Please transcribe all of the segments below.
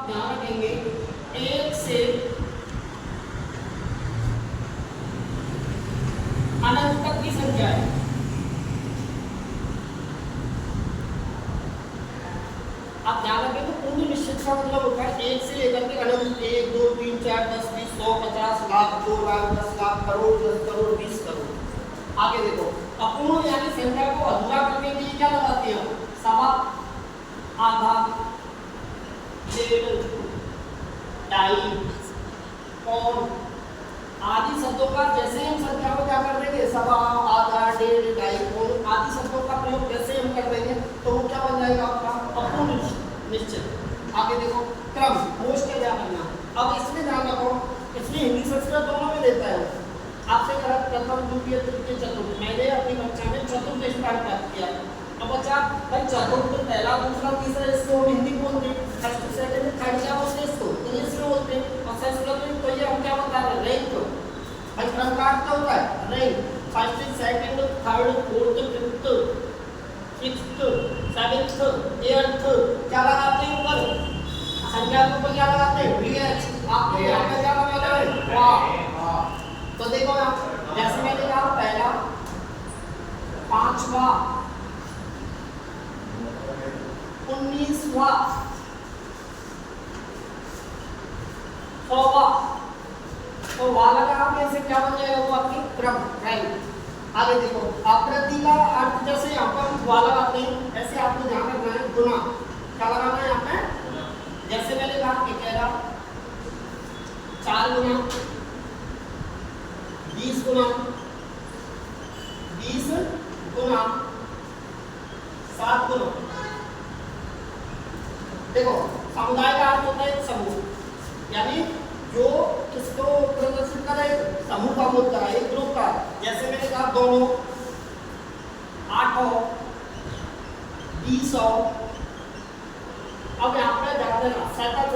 आप ध्यान रखेंगे एक से अनंत तक की संख्या है। आप ध्यान रखें तो पूर्ण निश्चित का मतलब होता है एक से लेकर के अनंत, 1 2 3 4 10 20 100 50 लाख 2 लाख 10 लाख करोड़ 10 करोड़ 20 करोड़। आगे देखो अपूर्ण यानी संख्या को अधूरा करने के लिए क्या लगाते हैं? सवा, आधा, डेढ़, ढाई, पौन आदि शब्दों का जैसे हम संख्या को क्या कर देंगे सवा, आधा, डेढ़, ढाई, पौन आदि शब्दों का प्रयोग जैसे हम कर देंगे तो वो क्या बन जाएगा आपका अपूर्ण निश्चित। आगे देखो क्रम मोस्ट क्या करना। अब इसमें ध्यान रखो इसमें हिंदी संस्कृत दोनों में देता है। आपसे कहा प्रथम द्वितीय तृतीय चतुर्थ मैंने अपनी कक्षा में चतुर्थ स्थान प्राप्त किया। अब बच्चा भाई चतुर्थ पहला दूसरा तीसरा इसको हम हिंदी बोलते हैं, फर्स्ट सेकंड थर्ड क्या बोलते हैं इसको इंग्लिश में बोलते हैं। और संस्कृत में तो ये हम क्या बता रहे हैं रैंक। भाई क्रम का अर्थ क्या होता है rank. First second third fourth fifth sixth seventh eighth क्या लगाते हैं ऊपर संख्या के ऊपर क्या लगाते हैं VH। आपको यहाँ पे क्या लगा है वाह। तो देखो यहाँ जैसे मैंने कहा पहला पांचवा 19वां 100वां तो वाला का आप ऐसे क्या बन जाएगा वो आपकी क्रम रैंक। आगे देखो आकृति का अर्थ जैसे यहाँ पर हम वाला लगाते हैं ऐसे आपको ध्यान रखना है गुना क्या लगाना है यहाँ पे। जैसे मैंने कहा कि कह रहा 4 गुना 20 गुना 20 गुना 7 गुना। देखो समुदाय का अर्थ होता है समूह यानी जो किसको प्रदर्शित करे समूह का बोलता है एक ग्रुप का। जैसे मैंने कहा दोनों 8 20 अब यहाँ पे ध्यान देना शतक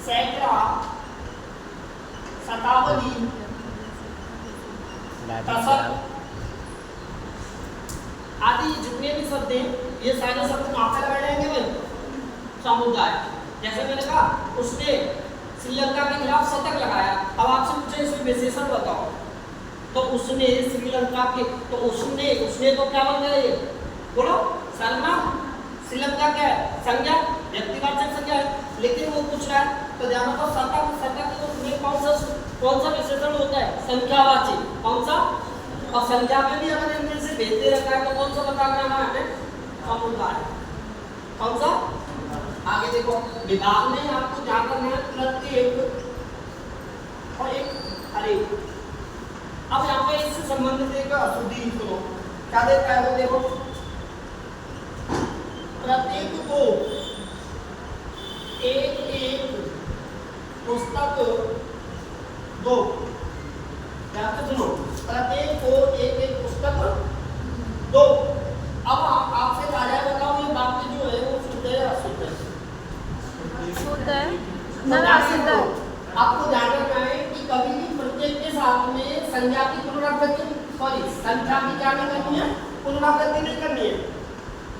सैकड़ा शतावरी दशक आदि जितने भी शब्द हैं ये सारे शब्द कहाँ पे लगाए जाएंगे भाई समुदाय। जैसे मैंने कहा उसने श्रीलंका के खिलाफ शतक लगाया। अब आपसे पूछे इसमें विशेषण बताओ तो उसने श्रीलंका के तो उसने तो क्या बन गया ये बोलो सर्वनाम। श्रीलंका क्या है संज्ञा व्यक्तिवाचक संज्ञा है लेकिन वो पूछ रहा है तो ध्यान रखो शतक में कौन सा विशेषण होता है संख्यावाची कौन सा। और संख्या में भी अगर इनमें से भेदते रखा है तो कौन सा बताना है हमें समुदाय कौन सा। आगे देखो विभाग में आपको ध्यान रखना है प्रत्येक और एक हरे। अब यहाँ पे इससे संबंधित एक अशुद्धि सुनो क्या देता है वो देखो प्रत्येक को एक पुस्तक दो। ध्यान से सुनो प्रत्येक को एक पुस्तक दो। अब आपसे कहा जाए बताओ ये वाक्य जो है वो शुद्ध है या अशुद्ध है? शुद्ध है ना अशुद्ध है। आपको ध्यान रखना है कि कभी भी प्रत्येक के साथ में संज्ञा की पुनरावृत्ति संख्या की क्या नहीं करनी है पुनरावृत्ति नहीं करनी है।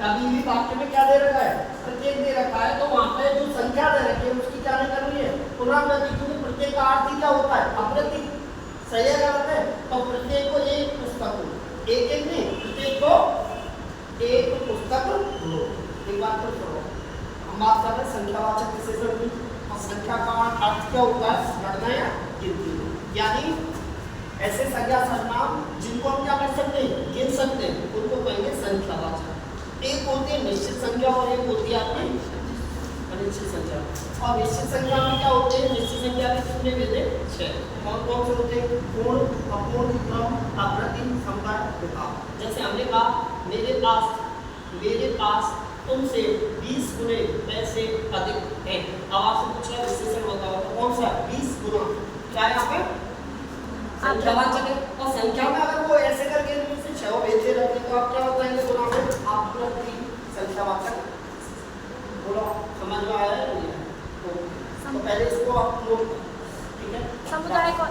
कभी भी वाक्य में क्या दे रखा है प्रत्येक दे रखा है तो वहां पे जो संख्या दे रखी है उसकी क्या नहीं करनी है पुनरावृत्ति। क्योंकि प्रत्येक का अर्थ ही क्या होता है अप्रति सही है गलत है। तो प्रत्येक को एक पुस्तक एक नहीं प्रत्येक को एक पुस्तक दो। एक बात तो सुनो हम बात कर रहे हैं संख्यावाचक विशेषण की और संख्या का अर्थ क्या होता है गणना या गिनती। यानी ऐसे संज्ञा सर्वनाम जिनको हम क्या कर सकते हैं गिन सकते हैं उनको कहेंगे संख्यावाचक। एक होती है निश्चित संख्या और एक होती है आपकी अनिश्चित संख्या। और निश्चित संख्या में क्या होते हैं निश्चित संख्या के कितने भेद हैं 6। कौन कौन से होते हैं पूर्ण अपूर्ण क्रम अप्रतिम समुदाय विभाग। जैसे हमने कहा मेरे पास तुमसे 20 गुने पैसे अधिक हैं। अब आपसे पूछ रहा है विशेषण बताओ तो कौन सा 20 गुना क्या है यहाँ पे संख्यावाचक है। और संख्या में अगर वो ऐसे करके इनमें से 6 भेजे रहते तो आप क्या बताएंगे गुना में आकृति संख्यावाचक। बोलो समझ में आया है तो पहले इसको आप नोट ठीक है। समुदाय को